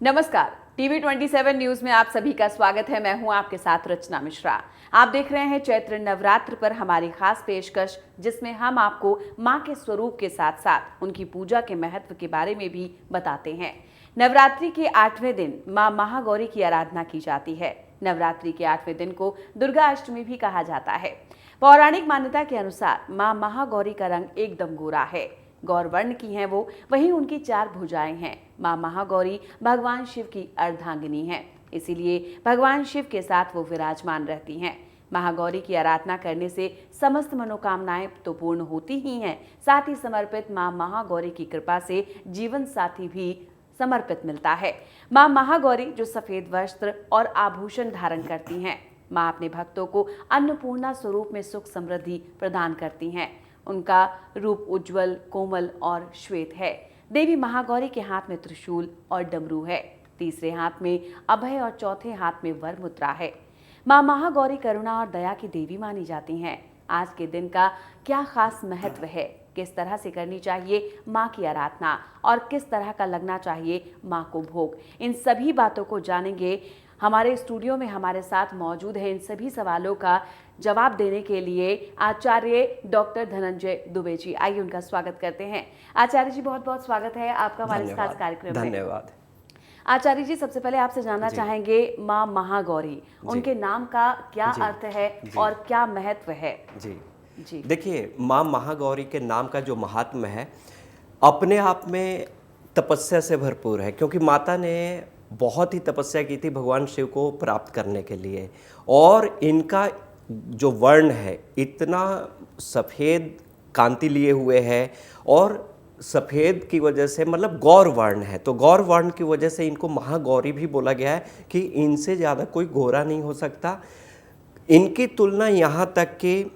नमस्कार, TV 27 news में आप सभी का स्वागत है। मैं हूं आपके साथ रचना मिश्रा। आप देख रहे हैं चैत्र नवरात्र पर हमारी खास पेशकश, जिसमें हम आपको मां के स्वरूप के साथ साथ उनकी पूजा के महत्व के बारे में भी बताते हैं। नवरात्रि के 8वें दिन मां महागौरी की आराधना की जाती है। नवरात्रि के 8वें दिन को दुर्गा अष्टमी भी कहा जाता है। पौराणिक मान्यता के अनुसार मां महागौरी का रंग एकदम गोरा है। गौर वर्ण की हैं वो, वहीं उनकी 4 भुजाएं हैं। मां महागौरी भगवान शिव की अर्धांगिनी हैं, इसीलिए भगवान शिव के साथ वो विराजमान रहती हैं। महागौरी की आराधना करने से समस्त मनोकामनाएं तो पूर्ण होती ही हैं, साथ ही समर्पित मां महागौरी की कृपा से जीवन साथी भी समर्पित मिलता है। मां महागौरी जो सफेद वस्त्र और आभूषण धारण करती हैं, मां अपने भक्तों को अन्नपूर्णा स्वरूप में सुख समृद्धि प्रदान करती हैं। उनका रूप उज्जवल, कोमल और श्वेत है। देवी महागौरी के हाथ में त्रिशूल और डमरू है, तीसरे हाथ में अभय और चौथे हाथ में वर मुद्रा है। मां महागौरी करुणा और दया की देवी मानी जाती हैं। आज के दिन का क्या खास महत्व है, किस तरह से करनी चाहिए मां की आराधना और किस तरह का लगना चाहिए मां को भोग, इन सभी बातों को जानेंगे। हमारे स्टूडियो में हमारे साथ मौजूद है इन सभी सवालों का जवाब देने के लिए आचार्य डॉक्टर धनंजय दुबे जी। आइए उनका स्वागत करते हैं। आचार्य जी, बहुत बहुत स्वागत है आपका हमारे इस खास कार्यक्रम में। धन्यवाद। आचार्य जी, सबसे पहले आपसे जानना चाहेंगे मां महागौरी, उनके नाम का क्या अर्थ है और क्या महत्व है? जी, देखिए, मां महागौरी के नाम का जो महात्म्य है अपने आप में तपस्या से भरपूर है, क्योंकि माता ने बहुत ही तपस्या की थी भगवान शिव को प्राप्त करने के लिए। और इनका जो वर्ण है इतना सफ़ेद कांति लिए हुए है, और सफ़ेद की वजह से मतलब गौर वर्ण है, तो गौर वर्ण की वजह से इनको महागौरी भी बोला गया है कि इनसे ज़्यादा कोई गोरा नहीं हो सकता। इनकी तुलना यहाँ तक कि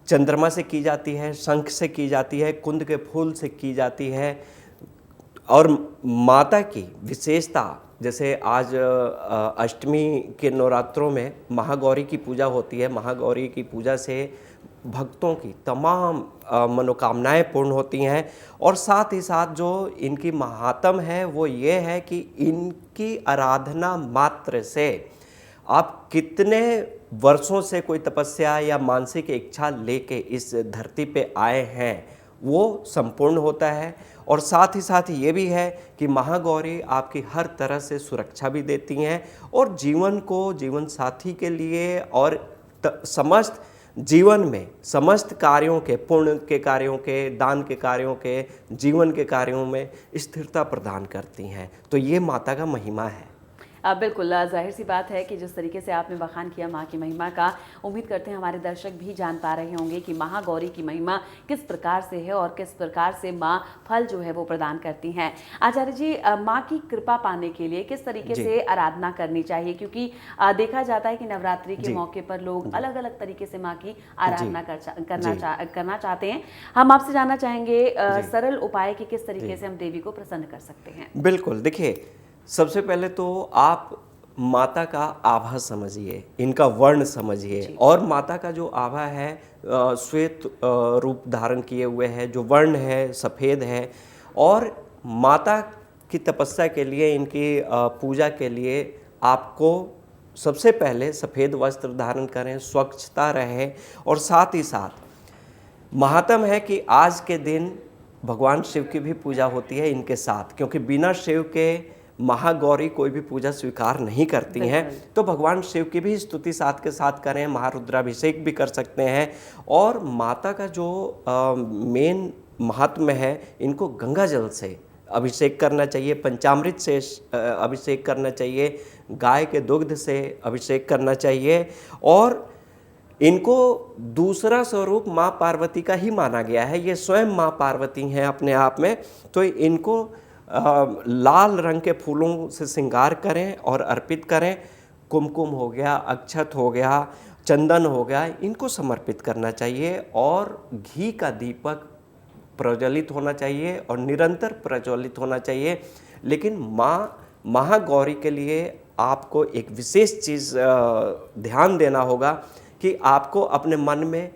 चंद्रमा से की जाती है, शंख से की जाती है, कुंद के फूल से की जाती है। और माता की विशेषता, जैसे आज अष्टमी के नवरात्रों में महागौरी की पूजा होती है। महागौरी की पूजा से भक्तों की तमाम मनोकामनाएं पूर्ण होती हैं। और साथ ही साथ जो इनकी महात्म है वो ये है कि इनकी आराधना मात्र से आप कितने वर्षों से कोई तपस्या या मानसिक इच्छा लेके इस धरती पे आए हैं वो संपूर्ण होता है। और साथ ही साथ ये भी है कि महागौरी आपकी हर तरह से सुरक्षा भी देती हैं, और जीवन को जीवन साथी के लिए और समस्त जीवन में समस्त कार्यों के, पुण्य के कार्यों के, दान के कार्यों के, जीवन के कार्यों में स्थिरता प्रदान करती हैं। तो ये माता का महिमा है। बिल्कुल, जाहिर सी बात है कि जिस तरीके से आपने बखान किया माँ की महिमा का, उम्मीद करते हैं हमारे दर्शक भी जान पा रहे होंगे कि महागौरी की महिमा किस प्रकार से है और किस प्रकार से माँ फल जो है वो प्रदान करती हैं। आचार्य जी, माँ की कृपा पाने के लिए किस तरीके से आराधना करनी चाहिए, क्योंकि देखा जाता है कि नवरात्रि के मौके पर लोग अलग अलग तरीके से माँ की आराधना करना चाहते हैं। हम आपसे जानना चाहेंगे सरल उपाय कि किस तरीके से हम देवी को प्रसन्न कर सकते हैं। बिल्कुल, देखिए, सबसे पहले तो आप माता का आभा समझिए, इनका वर्ण समझिए। और माता का जो आभा है श्वेत रूप धारण किए हुए है, जो वर्ण है सफ़ेद है। और माता की तपस्या के लिए, इनकी पूजा के लिए आपको सबसे पहले सफ़ेद वस्त्र धारण करें, स्वच्छता रहे। और साथ ही साथ महात्म है कि आज के दिन भगवान शिव की भी पूजा होती है इनके साथ, क्योंकि बिना शिव के महागौरी कोई भी पूजा स्वीकार नहीं करती हैं। तो भगवान शिव की भी स्तुति साथ के साथ करें, महारुद्राभिषेक भी कर सकते हैं। और माता का जो मेन महात्म्य है, इनको गंगा जल से अभिषेक करना चाहिए, पंचामृत से अभिषेक करना चाहिए, गाय के दुग्ध से अभिषेक करना चाहिए। और इनको दूसरा स्वरूप माँ पार्वती का ही माना गया है, ये स्वयं माँ पार्वती हैं अपने आप में। तो इनको लाल रंग के फूलों से श्रृंगार करें और अर्पित करें। कुमकुम हो गया, अक्षत हो गया, चंदन हो गया, इनको समर्पित करना चाहिए। और घी का दीपक प्रज्वलित होना चाहिए और निरंतर प्रज्वलित होना चाहिए। लेकिन माँ महागौरी के लिए आपको एक विशेष चीज़ ध्यान देना होगा कि आपको अपने मन में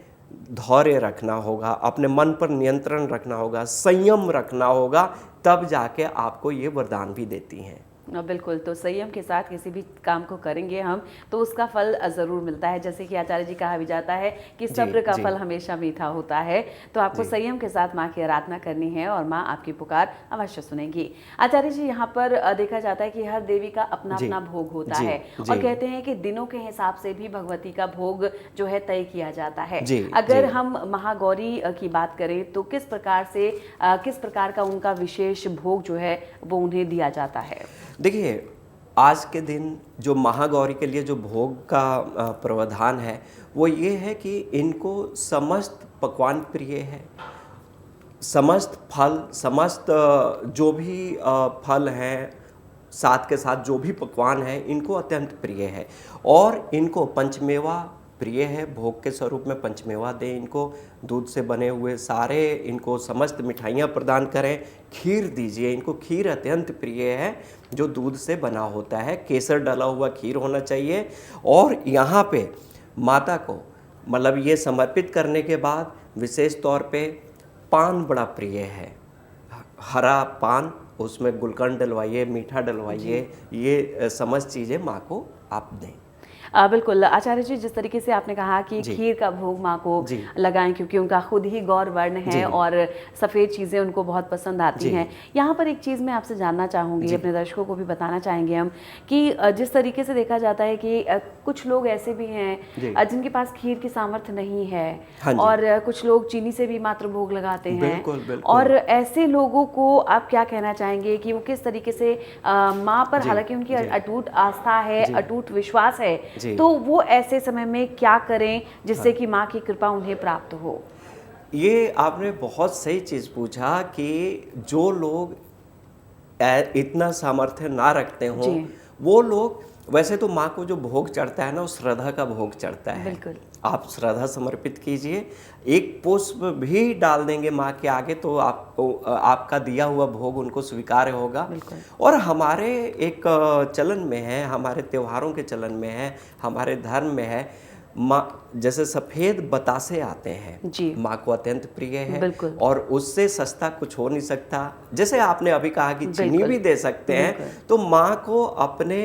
धैर्य रखना होगा, अपने मन पर नियंत्रण रखना होगा, संयम रखना होगा, तब जाके आपको ये वरदान भी देती हैं। बिल्कुल, तो संयम के साथ किसी भी काम को करेंगे हम तो उसका फल ज़रूर मिलता है। जैसे कि आचार्य जी कहा भी जाता है कि जी, सब्र का जी, फल हमेशा मीठा होता है। तो आपको जी, संयम के साथ माँ की आराधना करनी है और माँ आपकी पुकार अवश्य सुनेंगी। आचार्य जी, यहाँ पर देखा जाता है कि हर देवी का जी, अपना-अपना भोग होता जी, है और जी, कहते हैं कि दिनों के हिसाब से भी भगवती का भोग जो है तय किया जाता है। जी, अगर जी। हम महागौरी की बात करें तो किस प्रकार का उनका विशेष भोग जो है वो उन्हें दिया जाता है? देखिए, आज के दिन जो महागौरी के लिए जो भोग का प्रावधान है, वो ये है कि इनको समस्त पकवान प्रिय है। समस्त फल, समस्त जो भी फल हैं, साथ के साथ जो भी पकवान हैं, इनको अत्यंत प्रिय है और इनको पंचमेवा प्रिय है। भोग के स्वरूप में पंचमेवा दें इनको, दूध से बने हुए सारे इनको समस्त मिठाइयाँ प्रदान करें, खीर दीजिए इनको, खीर अत्यंत प्रिय है जो दूध से बना होता है, केसर डाला हुआ खीर होना चाहिए। और यहाँ पे माता को मतलब ये समर्पित करने के बाद विशेष तौर पे पान बड़ा प्रिय है, हरा पान, उसमें गुलकंद डलवाइए, मीठा डलवाइए, ये समस्त चीज़ें माँ को आप दें। बिल्कुल आचार्य जी, जिस तरीके से आपने कहा कि जी, खीर का भोग माँ को जी, लगाएं क्योंकि उनका खुद ही गौर वर्ण है जी, और सफ़ेद चीज़ें उनको बहुत पसंद आती जी, हैं। यहाँ पर एक चीज़ मैं आपसे जानना चाहूँगी, जी, अपने दर्शकों को भी बताना चाहेंगे हम कि जिस तरीके से देखा जाता है कि कुछ लोग ऐसे भी हैं जी। जिनके पास खीर की सामर्थ्य नहीं है हाँ जी। और कुछ लोग चीनी से भी मात्र भोग लगाते हैं। बिल्कुल, बिल्कुल। और ऐसे लोगों को आप क्या कहना चाहेंगे कि वो किस तरीके से माँ पर, जी, हालांकि उनकी जी, अटूट आस्था है, जी, अटूट विश्वास है, जी। तो वो ऐसे समय में क्या करें जिससे हाँ। कि माँ की कृपा उन्हें प्राप्त हो? ये आपने बहुत सही चीज़ पूछा कि जो लोग इतना सामर्थ्य ना रखते हों, जी। वो लोग, वैसे तो माँ को जो भोग चढ़ता है ना, वो श्रद्धा का भोग चढ़ता है। बिल्कुल। आप श्रद्धा समर्पित कीजिए, एक पुष्प भी डाल देंगे माँ के आगे तो आपको आपका दिया हुआ भोग उनको स्वीकार्य होगा। बिल्कुल। और हमारे एक चलन में है, हमारे त्योहारों के चलन में है, हमारे धर्म में है, माँ जैसे सफ़ेद बतासे आते हैं, जी। माँ को अत्यंत प्रिय है बिल्कुल। और उससे सस्ता कुछ हो नहीं सकता। जैसे आपने अभी कहा कि चीनी बिल्कुल। भी दे सकते हैं, बिल्कुल। तो माँ को अपने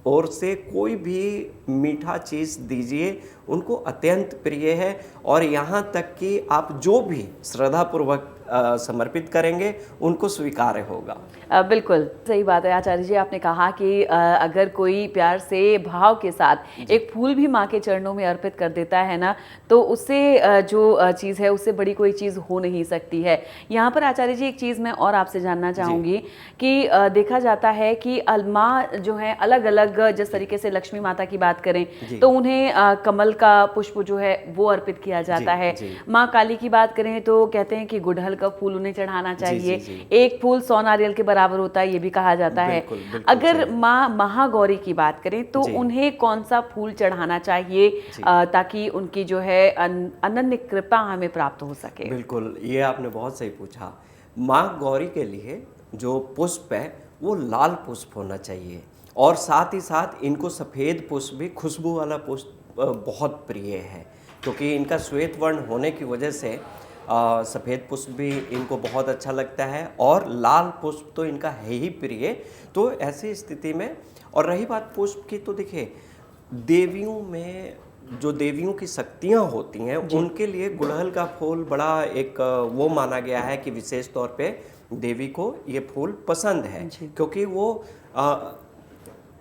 ओर से कोई भी मीठा चीज़ दीजिए, उनको अत्यंत प्रिय है। और यहाँ तक कि आप जो भी श्रद्धापूर्वक समर्पित करेंगे उनको स्वीकार्य होगा। बिल्कुल सही बात है आचार्य जी, आपने कहा कि अगर कोई प्यार से भाव के साथ एक फूल भी माँ के चरणों में अर्पित कर देता है ना, तो उससे जो चीज़ है उससे बड़ी कोई चीज़ हो नहीं सकती है। यहाँ पर आचार्य जी एक चीज़ मैं और आपसे जानना चाहूँगी कि देखा जाता है कि माँ जो है अलग अलग, जिस तरीके से लक्ष्मी माता की बात करें तो उन्हें कमल का पुष्प जो है वो अर्पित किया जाता है। जी। माँ काली की बात करें तो कहते हैं कि गुड़हल का फूल उन्हें चढ़ाना चाहिए। जी। एक फूल 100 नारियल के बराबर होता है, ये भी कहा जाता है। बिल्कुल, बिल्कुल अगर सही। माँ महागौरी की बात करें तो जी। उन्हें कौन सा फूल चढ़ाना चाहिए ताकि उनकी जो है अनन्य कृपा हमें प्राप्त हो सके? बिल्कुल, ये आपने बहुत सही पूछा। माँ गौरी के लिए जो पुष्प है वो लाल पुष्प होना चाहिए और साथ ही साथ इनको सफ़ेद पुष्प भी, खुशबू वाला पुष्प बहुत प्रिय है, क्योंकि इनका श्वेत वर्ण होने की वजह से सफ़ेद पुष्प भी इनको बहुत अच्छा लगता है और लाल पुष्प तो इनका है ही प्रिय। तो ऐसी स्थिति में, और रही बात पुष्प की, तो देखिए देवियों में जो देवियों की शक्तियाँ होती हैं उनके लिए गुड़हल का फूल बड़ा एक वो माना गया है कि विशेष तौर पे देवी को ये फूल पसंद है, क्योंकि वो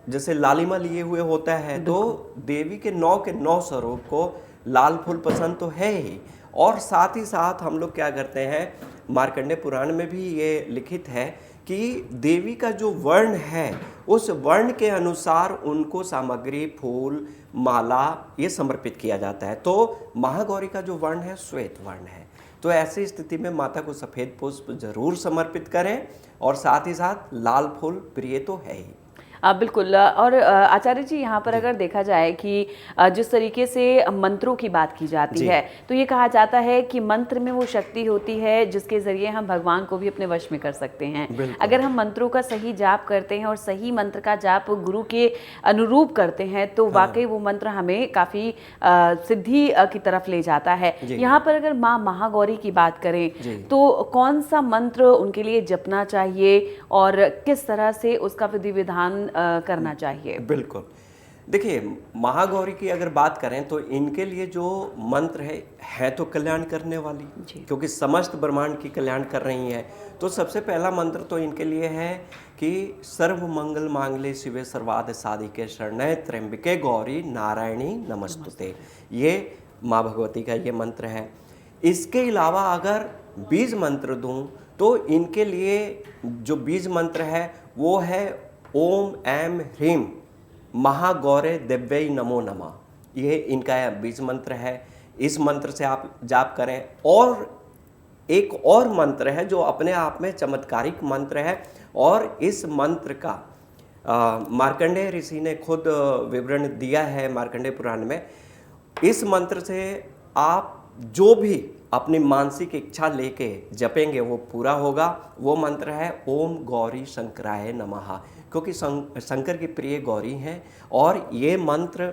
जैसे लालिमा लिए हुए होता है, तो देवी के 9 स्वरूप को लाल फूल पसंद तो है ही। और साथ ही साथ हम लोग क्या करते हैं, मार्कंडेय पुराण में भी ये लिखित है कि देवी का जो वर्ण है उस वर्ण के अनुसार उनको सामग्री, फूल, माला ये समर्पित किया जाता है। तो महागौरी का जो वर्ण है श्वेत वर्ण है, तो ऐसी स्थिति में माता को सफ़ेद पुष्प जरूर समर्पित करें और साथ ही साथ लाल फूल प्रिय तो है ही। बिल्कुल। और आचार्य जी, यहाँ पर अगर देखा जाए कि जिस तरीके से मंत्रों की बात की जाती जी। है, तो ये कहा जाता है कि मंत्र में वो शक्ति होती है जिसके ज़रिए हम भगवान को भी अपने वश में कर सकते हैं। बिल्कुल। अगर हम मंत्रों का सही जाप करते हैं और सही मंत्र का जाप गुरु के अनुरूप करते हैं, तो वाकई वो मंत्र हमें काफ़ी सिद्धि की तरफ ले जाता है। जी। यहाँ पर अगर माँ महागौरी की बात करें, जी। तो कौन सा मंत्र उनके लिए जपना चाहिए और किस तरह से उसका विधि विधान करना चाहिए? बिल्कुल। देखिए, महागौरी की अगर बात करें तो इनके लिए जो मंत्र है तो कल्याण करने वाली, जी। क्योंकि समस्त ब्रह्मांड की कल्याण कर रही है। तो सबसे पहला मंत्र तो इनके लिए है कि सर्व मंगल मांगल्ये शिवे सर्वार्थ साधिके शरण्ये त्र्यंबके गौरी नारायणी नमस्तुते। ये माँ भगवती का ये मंत्र है। इसके अलावा अगर बीज मंत्र दूं तो इनके लिए जो बीज मंत्र है वो है ओम ऐम ह्रीम महागौरे दिव्यै नमो नमः। ये इनका बीज मंत्र है। इस मंत्र से आप जाप करें। और एक और मंत्र है जो अपने आप में चमत्कारिक मंत्र है, और इस मंत्र का मार्कंडेय ऋषि ने खुद विवरण दिया है मार्कंडेय पुराण में। इस मंत्र से आप जो भी अपनी मानसिक इच्छा लेके जपेंगे वो पूरा होगा। वो मंत्र है ओम गौरी शंकराय नमः, क्योंकि शंकर की प्रिय गौरी हैं और ये मंत्र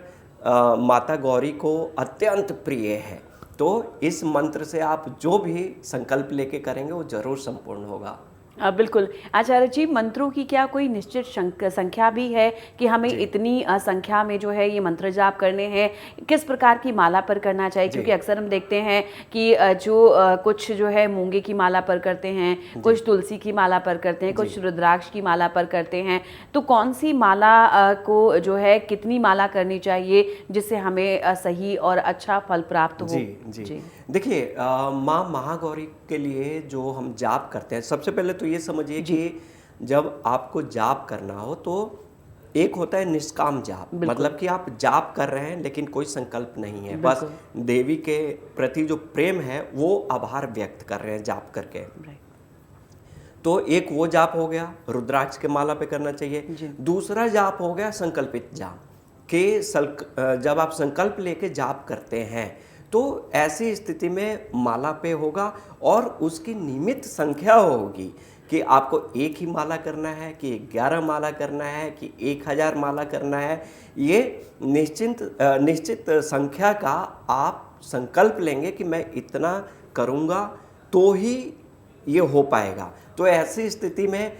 माता गौरी को अत्यंत प्रिय है। तो इस मंत्र से आप जो भी संकल्प लेके करेंगे वो जरूर संपूर्ण होगा। बिल्कुल। आचार्य जी, मंत्रों की क्या कोई निश्चित संख्या भी है कि हमें इतनी संख्या में जो है ये मंत्र जाप करने हैं? किस प्रकार की माला पर करना चाहिए? क्योंकि अक्सर हम देखते हैं कि कुछ जो है मूंगे की माला पर करते हैं, कुछ तुलसी की माला पर करते हैं, कुछ रुद्राक्ष की माला पर करते हैं। तो कौन सी माला को जो है कितनी माला करनी चाहिए जिससे हमें सही और अच्छा फल प्राप्त हो? जी। देखिए, माँ महागौरी के लिए जो हम जाप करते हैं, सबसे पहले तो ये समझिए कि जब आपको जाप करना हो तो एक होता है निष्काम जाप, मतलब कि आप जाप कर रहे हैं लेकिन कोई संकल्प नहीं है, बस देवी के प्रति जो प्रेम है वो आभार व्यक्त कर रहे हैं जाप करके। तो एक वो जाप हो गया, रुद्राक्ष के माला पे करना चाहिए। दूसरा जाप हो गया संकल्पित जाप, कि जब आप संकल्प लेके जाप करते हैं तो ऐसी स्थिति में माला पे होगा और उसकी नियमित संख्या होगी कि आपको एक ही माला करना है कि 11 माला करना है कि 1000 माला करना है। ये निश्चित संख्या का आप संकल्प लेंगे कि मैं इतना करूँगा तो ही ये हो पाएगा। तो ऐसी स्थिति में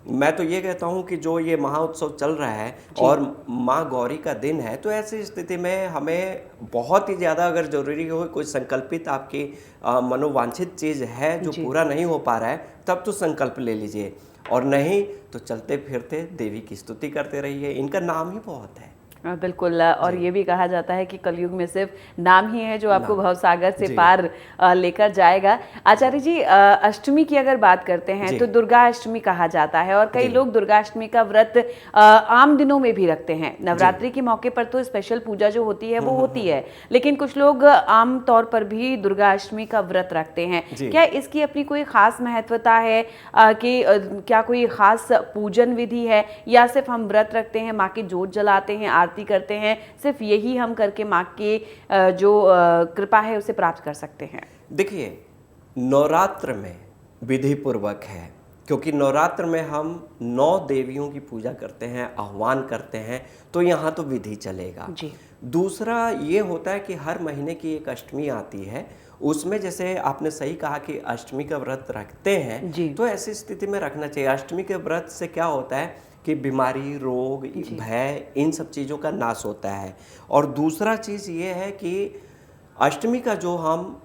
मैं तो ये कहता हूँ कि जो ये महाउत्सव चल रहा है और माँ गौरी का दिन है, तो ऐसी स्थिति में हमें बहुत ही ज़्यादा अगर ज़रूरी हो, कोई संकल्पित आपकी मनोवांछित चीज़ है जो पूरा नहीं हो पा रहा है, तब तो संकल्प ले लीजिए, और नहीं तो चलते फिरते देवी की स्तुति करते रहिए। इनका नाम ही बहुत है। बिल्कुल। और ये भी कहा जाता है कि कलयुग में सिर्फ नाम ही है जो आपको भवसागर से पार लेकर जाएगा। आचार्य जी, अष्टमी की अगर बात करते हैं तो दुर्गा अष्टमी कहा जाता है, और कई लोग दुर्गा अष्टमी का व्रत आम दिनों में भी रखते हैं। नवरात्रि के मौके पर तो स्पेशल पूजा जो होती है वो होती है, लेकिन कुछ लोग आम तौर पर भी दुर्गा अष्टमी का व्रत रखते हैं। क्या इसकी अपनी कोई खास महत्वता है कि क्या कोई खास पूजन विधि है, या सिर्फ हम व्रत रखते हैं, माँ की जोत जलाते हैं, आरती करते हैं, सिर्फ यही हम करके माँ की जो कृपा है उसे प्राप्त कर सकते हैं? देखिए, नवरात्र में विधि पूर्वक है, क्योंकि नवरात्र में हम 9 देवियों की पूजा करते हैं, आह्वान करते हैं, तो यहाँ तो विधि चलेगा। दूसरा ये होता है कि हर महीने की एक अष्टमी आती है, उसमें जैसे आपने सही कहा कि अष्टमी का व्रत रखते हैं, तो ऐसी स्थिति में रखना चाहिए। अष्टमी के व्रत से क्या होता है कि बीमारी, रोग, भय, इन सब चीज़ों का नाश होता है। और दूसरा चीज़ ये है कि अष्टमी का जो हम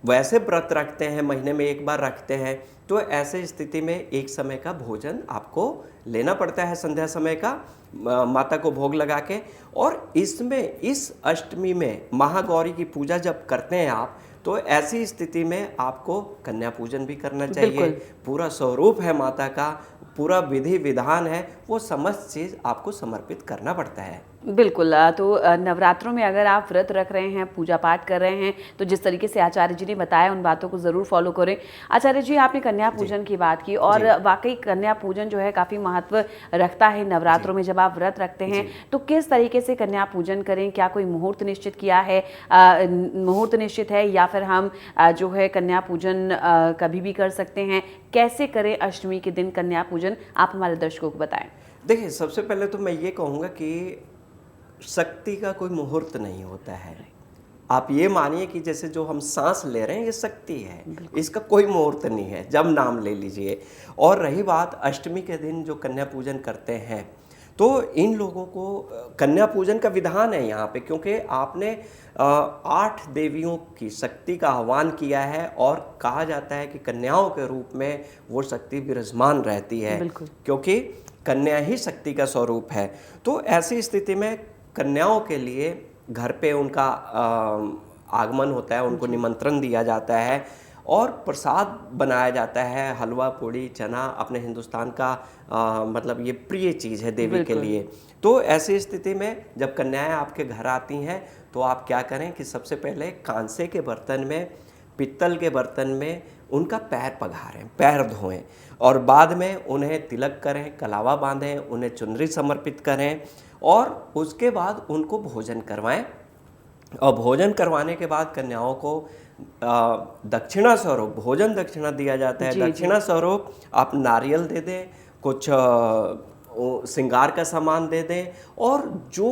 वैसे व्रत रखते हैं, महीने में एक बार रखते हैं, तो ऐसे स्थिति में एक समय का भोजन आपको लेना पड़ता है, संध्या समय का, माता को भोग लगा के। और इसमें इस अष्टमी में महागौरी की पूजा जब करते हैं आप, तो ऐसी स्थिति में आपको कन्या पूजन भी करना चाहिए। बिल्कुल। पूरा स्वरूप है माता का, पूरा विधि विधान है, वो समस्त चीज़ आपको समर्पित करना पड़ता है। बिल्कुल। तो नवरात्रों में अगर आप व्रत रख रहे हैं, पूजा पाठ कर रहे हैं, तो जिस तरीके से आचार्य जी ने बताया उन बातों को ज़रूर फॉलो करें। आचार्य जी, आपने कन्या पूजन की बात की और वाकई कन्या पूजन जो है काफ़ी महत्व रखता है नवरात्रों में। जब आप व्रत रखते हैं तो किस तरीके से कन्या पूजन करें? क्या कोई मुहूर्त निश्चित किया है, मुहूर्त निश्चित है, या फिर हम जो है कन्या पूजन कभी भी कर सकते हैं? कैसे करें अष्टमी के दिन कन्या पूजन, आप हमारे दर्शकों को बताएं। देखिए, सबसे पहले तो मैं ये कहूँगा कि शक्ति का कोई मुहूर्त नहीं होता है। आप ये मानिए कि जैसे जो हम सांस ले रहे हैं ये शक्ति है, इसका कोई मुहूर्त नहीं है, जब नाम ले लीजिए। और रही बात अष्टमी के दिन जो कन्या पूजन करते हैं, तो इन लोगों को कन्या पूजन का विधान है यहाँ पे, क्योंकि आपने 8 देवियों की शक्ति का आह्वान किया है और कहा जाता है कि कन्याओं के रूप में वो शक्ति विराजमान रहती है, क्योंकि कन्या ही शक्ति का स्वरूप है। तो ऐसी स्थिति में कन्याओं के लिए घर पे उनका आगमन होता है, उनको निमंत्रण दिया जाता है और प्रसाद बनाया जाता है, हलवा पूड़ी चना, अपने हिंदुस्तान का मतलब ये प्रिय चीज़ है देवी के लिए। तो ऐसी स्थिति में जब कन्याएं आपके घर आती हैं तो आप क्या करें कि सबसे पहले कांसे के बर्तन में, पित्तल के बर्तन में उनका पैर पखारें, पैर धोएं और बाद में उन्हें तिलक करें, कलावा बांधें, उन्हें चुनरी समर्पित करें और उसके बाद उनको भोजन करवाएं। और भोजन करवाने के बाद कन्याओं को दक्षिणा स्वरूप भोजन दक्षिणा दिया जाता है। दक्षिणा स्वरूप आप नारियल दे दें, कुछ श्रृंगार का सामान दे दें और जो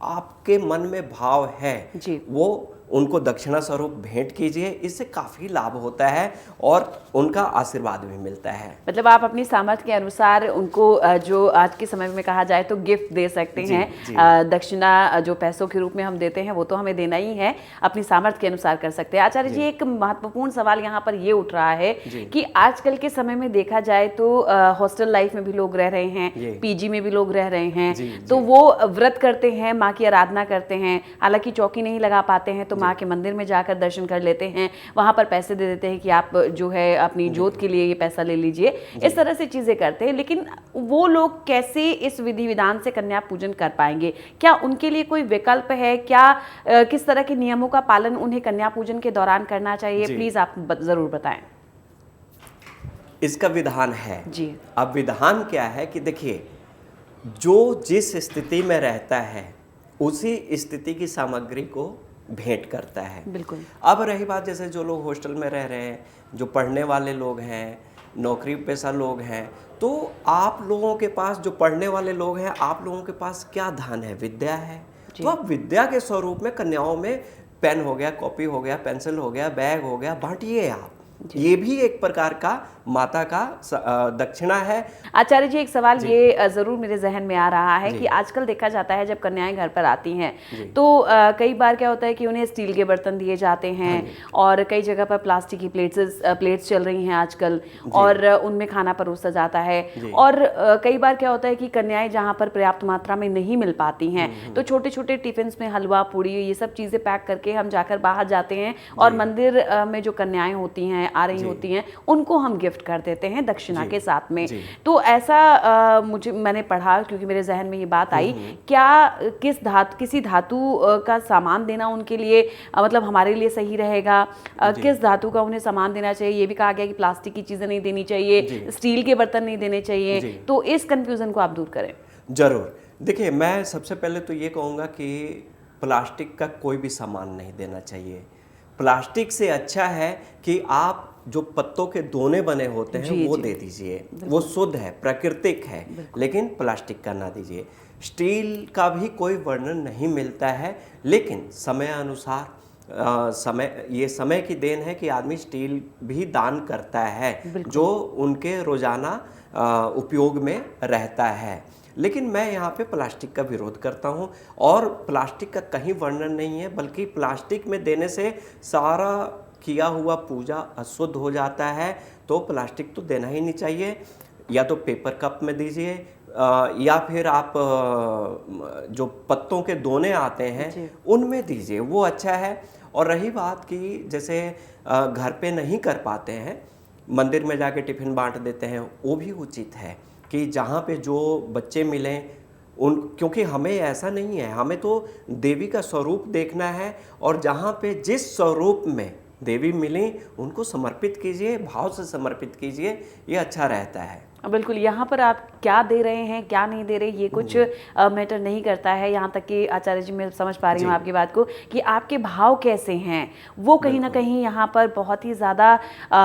आपके मन में भाव है वो उनको दक्षिणा स्वरूप भेंट कीजिए। इससे काफ़ी लाभ होता है और उनका आशीर्वाद भी मिलता है। मतलब आप अपनी सामर्थ्य के अनुसार उनको जो आज के समय में कहा जाए तो गिफ्ट दे सकते हैं। दक्षिणा जो पैसों के रूप में हम देते हैं वो तो हमें देना ही है, अपनी सामर्थ्य के अनुसार कर सकते हैं। आचार्य जी, एक महत्वपूर्ण सवाल यहाँ पर ये उठ रहा है कि आजकल के समय में देखा जाए तो हॉस्टल लाइफ में भी लोग रह रहे हैं, पीजी में भी लोग रह रहे हैं, तो वो व्रत करते हैं, माँ की आराधना करते हैं, हालांकि चौकी नहीं लगा पाते हैं तो माँ के मंदिर में जाकर दर्शन कर लेते हैं, वहां पर पैसे दे देते हैं कि आप जो है अपनी जोत के लिए ये पैसा ले लीजिए, इस तरह से चीजें करते हैं। लेकिन वो लोग कैसे इस विधि विधान से कन्या पूजन कर पाएंगे? क्या उनके लिए कोई विकल्प है? क्या किस तरह के नियमों का पालन उन्हें कन्या पूजन के दौरान करना चाहिए? प्लीज आप जरूर बताएं। इसका विधान है जी। अब विधान क्या है कि देखिए, जो जिस स्थिति में रहता है उसी स्थिति की सामग्री को भेंट करता है। बिल्कुल। अब रही बात, जैसे जो लोग हॉस्टल में रह रहे हैं, जो पढ़ने वाले लोग हैं, नौकरी पेशा लोग हैं, तो आप लोगों के पास, जो पढ़ने वाले लोग हैं, आप लोगों के पास क्या धन है? विद्या है। तो आप विद्या के स्वरूप में कन्याओं में पेन हो गया, कॉपी हो गया, पेंसिल हो गया, बैग हो गया, बांटिए आप। ये भी एक प्रकार का माता का दक्षिणा है। आचार्य जी, एक सवाल ये जरूर मेरे जहन में आ रहा है कि आजकल देखा जाता है जब कन्याएं घर पर आती हैं तो कई बार क्या होता है कि उन्हें स्टील के बर्तन दिए जाते हैं और कई जगह पर प्लास्टिक की प्लेट्स चल रही हैं आजकल और उनमें खाना परोसा जाता है। और कई बार क्या होता है कि कन्याएं जहाँ पर पर्याप्त मात्रा में नहीं मिल पाती हैं तो छोटे छोटे टिफिन में हलवा पूड़ी ये सब चीज़ें पैक करके हम जाकर बाहर जाते हैं और मंदिर में जो कन्याएं होती हैं, आ रही होती हैं, उनको हम गिफ्ट कर देते हैं दक्षिणा के साथ में। तो ऐसा मैंने पढ़ा, क्योंकि मेरे जहन में ये बात आई, क्या किसी धातु का सामान देना उनके लिए मतलब हमारे लिए सही रहेगा? किस धातु का उन्हें सामान देना चाहिए? ये भी कहा गया कि प्लास्टिक की चीजें नहीं देनी चाहिए, स्टील के बर्तन नहीं देने चाहिए। तो इस कंफ्यूजन को आप दूर करें। जरूर। देखिए, मैं सबसे पहले तो ये कहूँगा कि प्लास्टिक का कोई भी सामान नहीं देना चाहिए। प्लास्टिक से अच्छा है कि आप जो पत्तों के दोने बने होते हैं वो दे दीजिए, वो शुद्ध है, प्राकृतिक है, लेकिन प्लास्टिक का ना दीजिए। स्टील का भी कोई वर्णन नहीं मिलता है, लेकिन समय अनुसार ये समय की देन है कि आदमी स्टील भी दान करता है जो उनके रोजाना उपयोग में रहता है। लेकिन मैं यहाँ पे प्लास्टिक का विरोध करता हूँ और प्लास्टिक का कहीं वर्णन नहीं है, बल्कि प्लास्टिक में देने से सारा किया हुआ पूजा अशुद्ध हो जाता है। तो प्लास्टिक तो देना ही नहीं चाहिए। या तो पेपर कप में दीजिए या फिर आप जो पत्तों के दोने आते हैं उनमें दीजिए, वो अच्छा है। और रही बात कि जैसे घर पे नहीं कर पाते हैं, मंदिर में जाके टिफ़िन बांट देते हैं, वो भी उचित है कि जहाँ पे जो बच्चे मिलें उन, क्योंकि हमें ऐसा नहीं है, हमें तो देवी का स्वरूप देखना है और जहाँ पे जिस स्वरूप में देवी मिली उनको समर्पित कीजिए, भाव से समर्पित कीजिए, ये अच्छा रहता है। बिल्कुल, यहाँ पर आप क्या दे रहे हैं क्या नहीं दे रहे ये कुछ मैटर नहीं करता है। यहाँ तक कि आचार्य जी, मैं समझ पा रही हूँ आपकी बात को कि आपके भाव कैसे हैं वो कहीं ना कहीं यहाँ पर बहुत ही ज़्यादा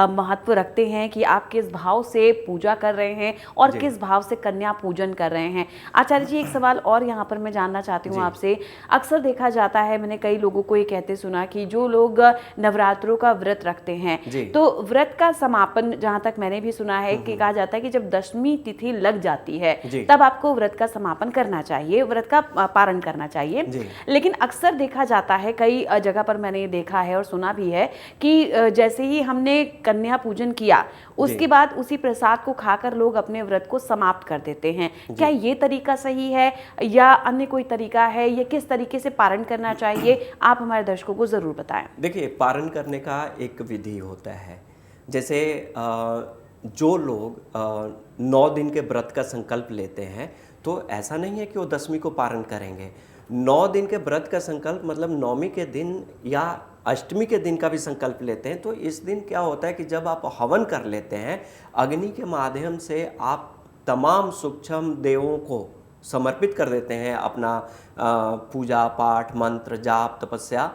महत्व रखते हैं कि आप किस भाव से पूजा कर रहे हैं और किस भाव से कन्या पूजन कर रहे हैं। आचार्य जी, एक सवाल और यहाँ पर मैं जानना चाहती हूँ आपसे। अक्सर देखा जाता है, मैंने कई लोगों को ये कहते सुना कि जो लोग नवरात्रों का व्रत रखते हैं तो व्रत का समापन, जहाँ तक मैंने भी सुना है कि कहा जाता है कि जब दशमी तिथि लग जाती है तब आपको व्रत का समापन करना चाहिए, व्रत का पारण करना चाहिए। लेकिन अक्सर देखा जाता है, कई जगह पर मैंने देखा है और सुना भी है कि जैसे ही हमने कन्या पूजन किया उसके बाद उसी प्रसाद को खाकर लोग अपने व्रत को समाप्त कर देते हैं। क्या ये तरीका सही है या अन्य कोई तरीका है, या किस तरीके से पारण करना चाहिए, आप हमारे दर्शकों को जरूर बताएं। देखिए, पारण करने का एक विधि होता है। जैसे जो लोग 9 दिन के व्रत का संकल्प लेते हैं तो ऐसा नहीं है कि वो दशमी को पारण करेंगे। 9 दिन के व्रत का संकल्प मतलब नवमी के दिन या अष्टमी के दिन का भी संकल्प लेते हैं। तो इस दिन क्या होता है कि जब आप हवन कर लेते हैं, अग्नि के माध्यम से आप तमाम सूक्ष्म देवों को समर्पित कर देते हैं अपना पूजा पाठ, मंत्र जाप, तपस्या,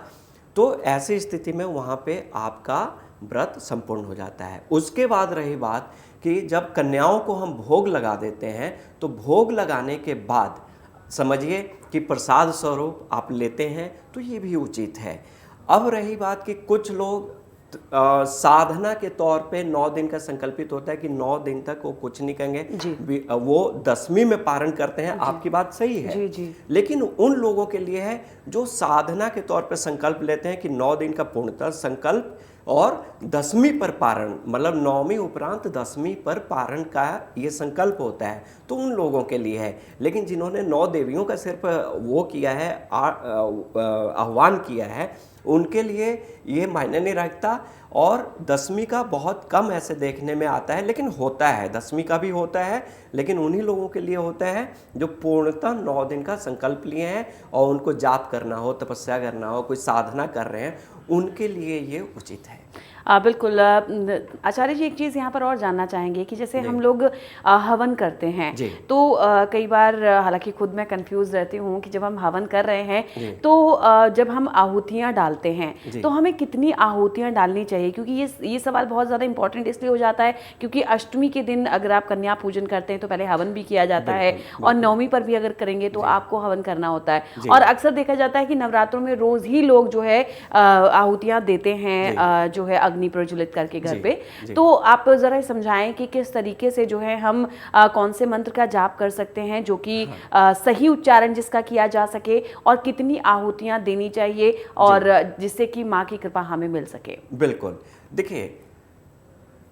तो ऐसी स्थिति में वहाँ पे आपका व्रत संपूर्ण हो जाता है। उसके बाद रही बात कि जब कन्याओं को हम भोग लगा देते हैं तो भोग लगाने के बाद समझिए कि प्रसाद स्वरूप आप लेते हैं, तो ये भी उचित है। अब रही बात कि कुछ लोग साधना के तौर पे 9 दिन का संकल्पित होता है कि 9 दिन तक वो कुछ नहीं करेंगे, वो दशमी में पारण करते हैं। आपकी बात सही है लेकिन उन लोगों के लिए है जो साधना के तौर पे संकल्प लेते हैं कि 9 दिन का पूर्णतः संकल्प और दशमी पर पारण, मतलब नवमी उपरांत दशमी पर पारण का ये संकल्प होता है, तो उन लोगों के लिए है। लेकिन जिन्होंने 9 देवियों का सिर्फ वो किया है, आह्वान किया है, उनके लिए ये मायने नहीं रखता। और दशमी का बहुत कम ऐसे देखने में आता है, लेकिन होता है, दशमी का भी होता है, लेकिन उन्हीं लोगों के लिए होता है जो पूर्णतः 9 दिन का संकल्प लिए हैं और उनको जाप करना हो, तपस्या करना हो, कोई साधना कर रहे हैं, उनके लिए ये उचित है। बिल्कुल। आचार्य जी, एक चीज़ यहाँ पर और जानना चाहेंगे कि जैसे हम लोग हवन करते हैं तो कई बार, हालांकि खुद मैं कंफ्यूज रहती हूँ कि जब हम हवन कर रहे हैं तो जब हम आहुतियाँ डालते हैं तो हमें कितनी आहुतियाँ डालनी चाहिए, क्योंकि ये सवाल बहुत ज़्यादा इंपॉर्टेंट इसलिए हो जाता है क्योंकि अष्टमी के दिन अगर आप कन्या पूजन करते हैं तो पहले हवन भी किया जाता है और नवमी पर भी अगर करेंगे तो आपको हवन करना होता है। और अक्सर देखा जाता है कि नवरात्रों में रोज़ ही लोग जो है आहुतियाँ देते हैं, जो है अग्नि प्रज्वलित करके घर पे। तो आप जरा समझाएं कि किस तरीके से जो है हम कौन से मंत्र का जाप कर सकते हैं जो कि सही उच्चारण जिसका किया जा सके, और कितनी आहुतियां देनी चाहिए और जिससे कि माँ की कृपा हमें मिल सके। बिल्कुल। देखिए,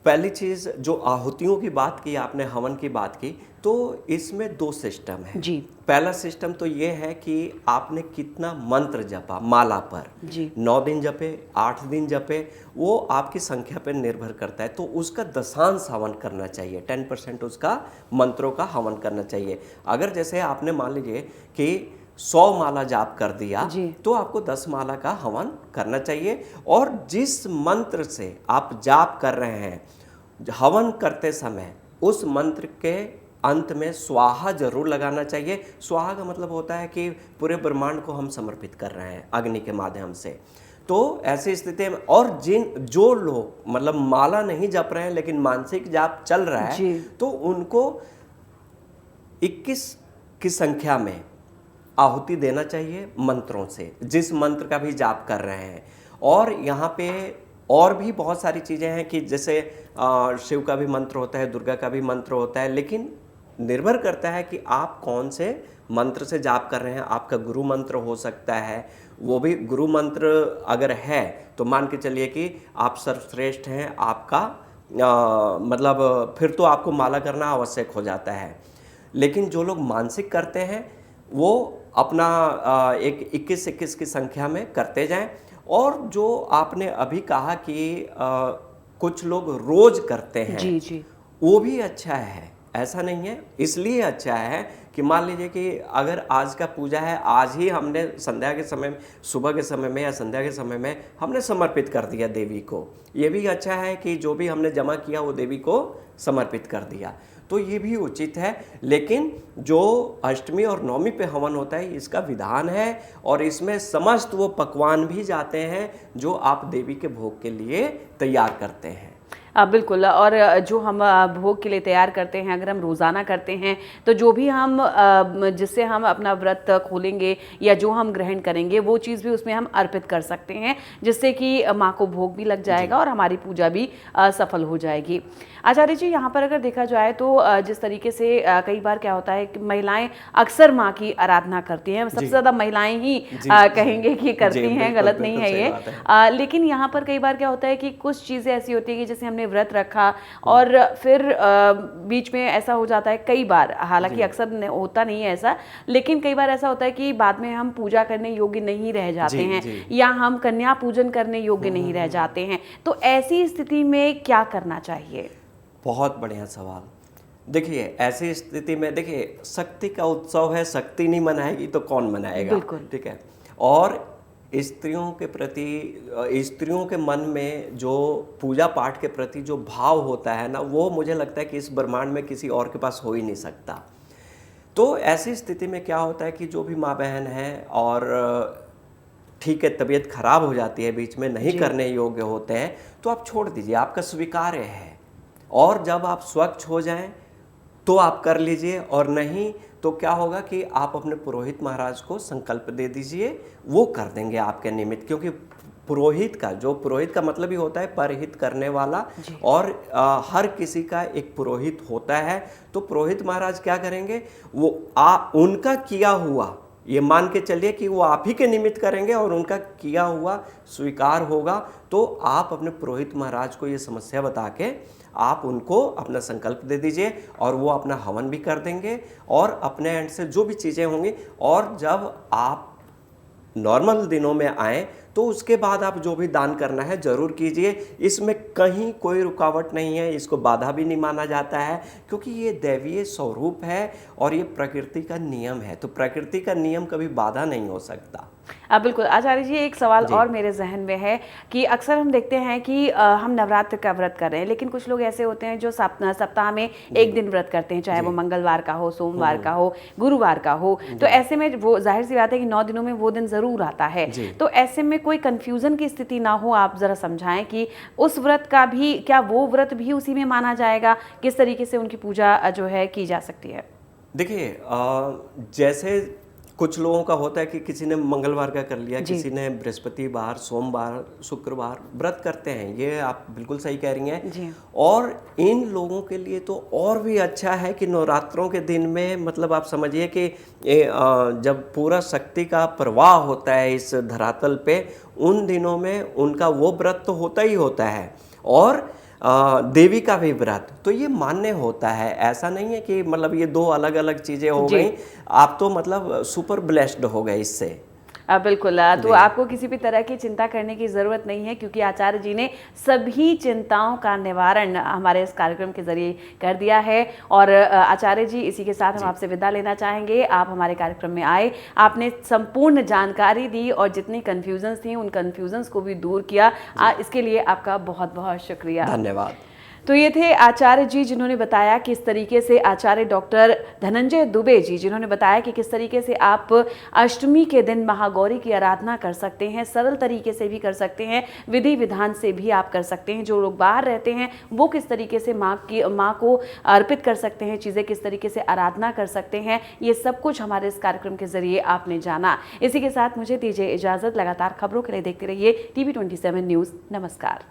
पहली चीज जो आहुतियों की बात की आपने, हवन की बात की, तो इसमें 2 सिस्टम है जी। पहला सिस्टम तो ये है कि आपने कितना मंत्र जपा माला पर जी। 9 दिन जपे, 8 दिन जपे, वो आपकी संख्या पर निर्भर करता है। तो उसका दशांश हवन करना चाहिए, 10% उसका मंत्रों का हवन करना चाहिए। अगर जैसे आपने मान लीजिए कि 100 माला जाप कर दिया तो आपको 10 माला का हवन करना चाहिए। और जिस मंत्र से आप जाप कर रहे हैं, हवन करते समय उस मंत्र के अंत में स्वाहा जरूर लगाना चाहिए। स्वाहा का मतलब होता है कि पूरे ब्रह्मांड को हम समर्पित कर रहे हैं अग्नि के माध्यम से। तो ऐसी स्थिति में, और जो लोग मतलब माला नहीं जप रहे हैं लेकिन मानसिक जाप चल रहा है, तो उनको 21 की संख्या में आहुति देना चाहिए मंत्रों से, जिस मंत्र का भी जाप कर रहे हैं। और यहाँ पे और भी बहुत सारी चीज़ें हैं कि जैसे शिव का भी मंत्र होता है, दुर्गा का भी मंत्र होता है, लेकिन निर्भर करता है कि आप कौन से मंत्र से जाप कर रहे हैं। आपका गुरु मंत्र हो सकता है, वो भी गुरु मंत्र अगर है तो मान के चलिए कि आप सर्वश्रेष्ठ हैं, आपका मतलब फिर तो आपको माला करना आवश्यक हो जाता है। लेकिन जो लोग मानसिक करते हैं वो अपना एक 21 की संख्या में करते जाएं। और जो आपने अभी कहा कि कुछ लोग रोज करते हैं, जी जी, वो भी अच्छा है, ऐसा नहीं है। इसलिए अच्छा है कि मान लीजिए कि अगर आज का पूजा है, आज ही हमने संध्या के समय में, सुबह के समय में या संध्या के समय में हमने समर्पित कर दिया देवी को, ये भी अच्छा है कि जो भी हमने जमा किया वो देवी को समर्पित कर दिया, तो ये भी उचित है। लेकिन जो अष्टमी और नवमी पे हवन होता है, इसका विधान है और इसमें समस्त वो पकवान भी जाते हैं जो आप देवी के भोग के लिए तैयार करते हैं। बिल्कुल। और जो हम भोग के लिए तैयार करते हैं, अगर हम रोज़ाना करते हैं तो जो भी हम जिससे हम अपना व्रत खोलेंगे या जो हम ग्रहण करेंगे वो चीज़ भी उसमें हम अर्पित कर सकते हैं, जिससे कि माँ को भोग भी लग जाएगा और हमारी पूजा भी सफल हो जाएगी। आचार्य जी, यहाँ पर अगर देखा जाए तो जिस तरीके से कई बार क्या होता है कि महिलाएं अक्सर माँ की आराधना करती हैं, सबसे ज़्यादा महिलाएं ही कहेंगे कि करती हैं, गलत नहीं है ये। लेकिन यहाँ पर कई बार क्या होता है कि कुछ चीज़ें ऐसी होती है कि जैसे हमने व्रत रखा और फिर बीच में ऐसा हो जाता है कई बार, हालांकि अक्सर होता नहीं है ऐसा, लेकिन कई बार ऐसा होता है कि बाद में हम पूजा करने योग्य नहीं रह जाते हैं या हम कन्या पूजन करने योग्य नहीं रह जाते हैं, तो ऐसी स्थिति में क्या करना चाहिए? बहुत बढ़िया सवाल। देखिए, ऐसी स्थिति में देखिए, शक्ति का उत्सव है, शक्ति नहीं मनाएगी तो कौन मनाएगा? ठीक है। और स्त्रियों के प्रति, स्त्रियों के मन में जो पूजा पाठ के प्रति जो भाव होता है ना, वो मुझे लगता है कि इस ब्रह्मांड में किसी और के पास हो ही नहीं सकता। तो ऐसी स्थिति में क्या होता है कि जो भी माँ बहन है और ठीक है, तबीयत खराब हो जाती है, बीच में नहीं करने योग्य होते हैं, तो आप छोड़ दीजिए, आपका स्वीकार्य है। और जब आप स्वच्छ हो जाएं तो आप कर लीजिए, और नहीं तो क्या होगा कि आप अपने पुरोहित महाराज को संकल्प दे दीजिए, वो कर देंगे आपके निमित्त। क्योंकि पुरोहित का मतलब ही होता है परहित करने वाला, और हर किसी का एक पुरोहित होता है। तो पुरोहित महाराज क्या करेंगे, वो उनका किया हुआ, ये मान के चलिए कि वो आप ही के निमित्त करेंगे और उनका किया हुआ स्वीकार होगा, तो आप अपने पुरोहित महाराज को ये समस्या बता के आप उनको अपना संकल्प दे दीजिए और वो अपना हवन भी कर देंगे और अपने एंड से जो भी चीज़ें होंगी। और जब आप नॉर्मल दिनों में आएँ तो उसके बाद आप जो भी दान करना है ज़रूर कीजिए, इसमें कहीं कोई रुकावट नहीं है, इसको बाधा भी नहीं माना जाता है, क्योंकि ये दैवीय स्वरूप है और ये प्रकृति का नियम है। तो प्रकृति का नियम कभी बाधा नहीं हो सकता। बिल्कुल। आचार्य जी, एक सवाल और मेरे जहन में है कि अक्सर हम देखते हैं कि हम नवरात्र का व्रत कर रहे हैं, लेकिन कुछ लोग ऐसे होते हैं जो सप्ताह में एक दिन व्रत करते हैं, चाहे वो मंगलवार का हो, सोमवार का हो, गुरुवार का हो। तो ऐसे में वो जाहिर सी बात है कि 9 दिनों में वो दिन जरूर आता है। तो ऐसे में कोई कंफ्यूजन की स्थिति ना हो, आप जरा समझाएं कि उस व्रत का भी, क्या वो व्रत भी उसी में माना जाएगा, किस तरीके से उनकी पूजा जो है की जा सकती है? देखिए, जैसे कुछ लोगों का होता है कि किसी ने मंगलवार का कर लिया, किसी ने बृहस्पतिवार, सोमवार, शुक्रवार व्रत करते हैं, ये आप बिल्कुल सही कह रही हैं। और इन लोगों के लिए तो और भी अच्छा है कि नवरात्रों के दिन में, मतलब आप समझिए कि जब पूरा शक्ति का प्रवाह होता है इस धरातल पे, उन दिनों में उनका वो व्रत तो होता ही होता है, और देवी का भी व्रत, तो ये मान्य होता है। ऐसा नहीं है कि मतलब ये दो अलग अलग चीज़ें हो गई, आप तो मतलब सुपर ब्लेस्ड हो गए इससे। बिल्कुल। तो आपको किसी भी तरह की चिंता करने की ज़रूरत नहीं है, क्योंकि आचार्य जी ने सभी चिंताओं का निवारण हमारे इस कार्यक्रम के जरिए कर दिया है। और आचार्य जी, इसी के साथ हम आपसे विदा लेना चाहेंगे। आप हमारे कार्यक्रम में आए, आपने संपूर्ण जानकारी दी और जितनी कन्फ्यूजन्स थी उन कन्फ्यूजन्स को भी दूर किया, इसके लिए आपका बहुत बहुत शुक्रिया। धन्यवाद। तो ये थे आचार्य जी, जिन्होंने बताया किस तरीके से, आचार्य डॉक्टर धनंजय दुबे जी, जिन्होंने बताया कि किस तरीके से आप अष्टमी के दिन महागौरी की आराधना कर सकते हैं, सरल तरीके से भी कर सकते हैं, विधि विधान से भी आप कर सकते हैं। जो लोग बाहर रहते हैं वो किस तरीके से माँ को अर्पित कर सकते हैं, चीज़ें किस तरीके से आराधना कर सकते हैं, ये सब कुछ हमारे इस कार्यक्रम के जरिए आपने जाना। इसी के साथ मुझे दीजिए इजाज़त। लगातार खबरों के लिए देखते रहिए TV 27 न्यूज़। नमस्कार।